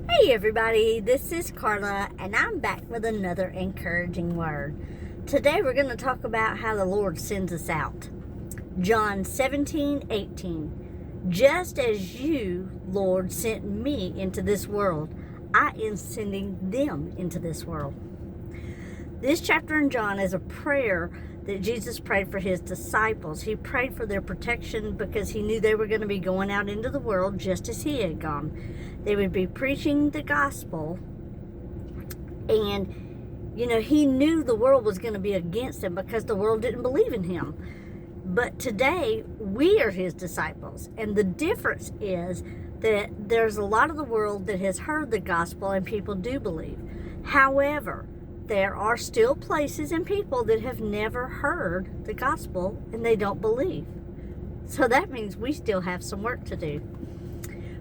Hey everybody, this is Carla and I'm back with another encouraging word. Today we're going to talk about how the Lord sends us out. John 17:18. Just as you, Lord, sent me into this world, I am sending them into this world. This chapter in John is a prayer that Jesus prayed for his disciples. He prayed for their protection because he knew they were going to be going out into the world just as he had gone. They would be preaching the gospel, and he knew the world was going to be against him because the world didn't believe in him. But today, we are his disciples, and the difference is that there's a lot of the world that has heard the gospel and people do believe. However, there are still places and people that have never heard the gospel and they don't believe. So that means we still have some work to do.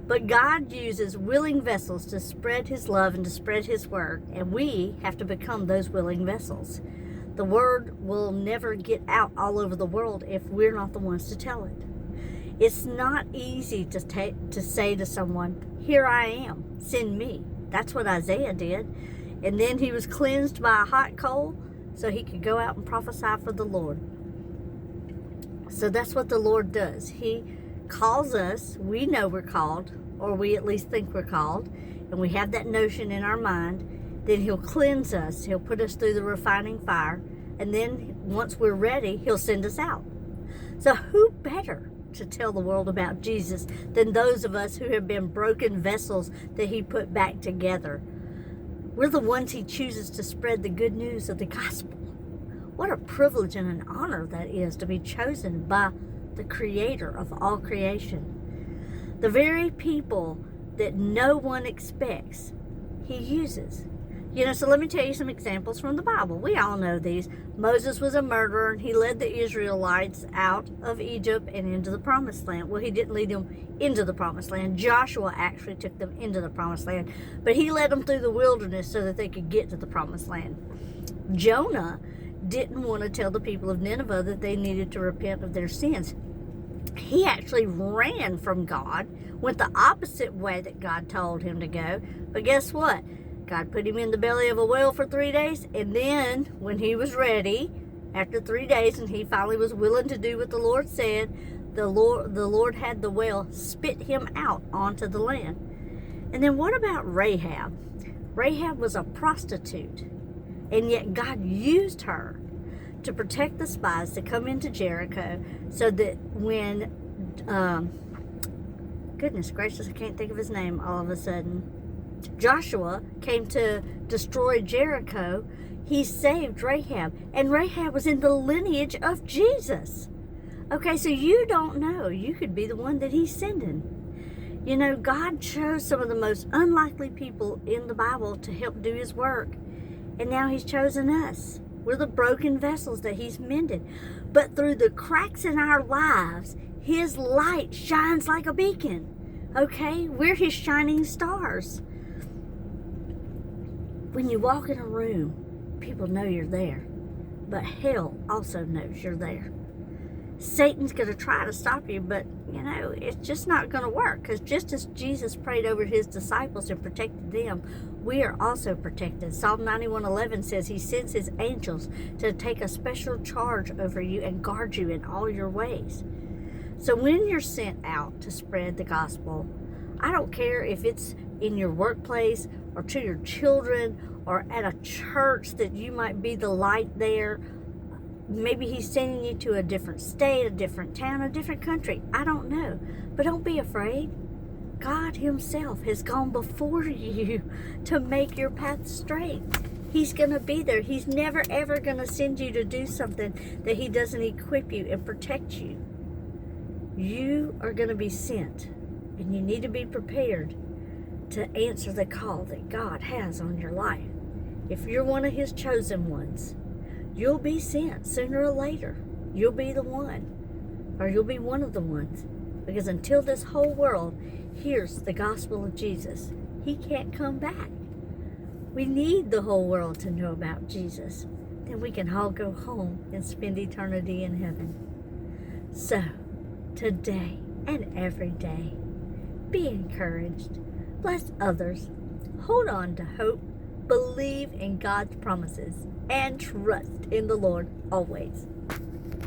But God uses willing vessels to spread his love and to spread his word, and we have to become those willing vessels. The word will never get out all over the world if we're not the ones to tell it. It's not easy to say to someone, "Here I am, send me." That's what Isaiah did. And then he was cleansed by a hot coal so he could go out and prophesy for the Lord. So that's what the Lord does. He calls us. We know we're called, or we at least think we're called, and we have that notion in our mind. Then he'll cleanse us. He'll put us through the refining fire. And then once we're ready, he'll send us out. So who better to tell the world about Jesus than those of us who have been broken vessels that he put back together? We're the ones he chooses to spread the good news of the gospel. What a privilege and an honor that is to be chosen by the creator of all creation. The very people that no one expects, he uses. So let me tell you some examples from the Bible. We all know these. Moses was a murderer, and he led the Israelites out of Egypt and into the Promised Land. Well, he didn't lead them into the Promised Land. Joshua actually took them into the Promised Land, but he led them through the wilderness so that they could get to the Promised Land. Jonah didn't want to tell the people of Nineveh that they needed to repent of their sins. He actually ran from God, went the opposite way that God told him to go. But guess what? God put him in the belly of a whale for 3 days, and then when he was ready, after 3 days, and he finally was willing to do what the Lord said, the Lord had the whale spit him out onto the land. And then what about Rahab? Rahab was a prostitute, and yet God used her to protect the spies to come into Jericho so that when, goodness gracious, I can't think of his name all of a sudden, Joshua came to destroy Jericho, he saved Rahab. And Rahab was in the lineage of Jesus. Okay, so you don't know. You could be the one that he's sending. God chose some of the most unlikely people in the Bible to help do his work. And now he's chosen us. We're the broken vessels that he's mended. But through the cracks in our lives, his light shines like a beacon. Okay, we're his shining stars. When you walk in a room, people know you're there, but hell also knows you're there. Satan's going to try to stop you, but it's just not going to work, because just as Jesus prayed over his disciples and protected them, we are also protected. Psalm 91:11 says he sends his angels to take a special charge over you and guard you in all your ways. So when you're sent out to spread the gospel, I don't care if it's in your workplace or to your children or at a church that you might be the light there. Maybe he's sending you to a different state, a different town, a different country. I don't know. But don't be afraid. God himself has gone before you to make your path straight. He's going to be there. He's never, ever going to send you to do something that he doesn't equip you and protect you. You are going to be sent, and you need to be prepared to answer the call that God has on your life. If you're one of his chosen ones, you'll be sent sooner or later. You'll be the one, or you'll be one of the ones. Because until this whole world hears the gospel of Jesus, he can't come back. We need the whole world to know about Jesus. Then we can all go home and spend eternity in heaven. So, today and every day, be encouraged. Bless others. Hold on to hope, believe in God's promises, and trust in the Lord always.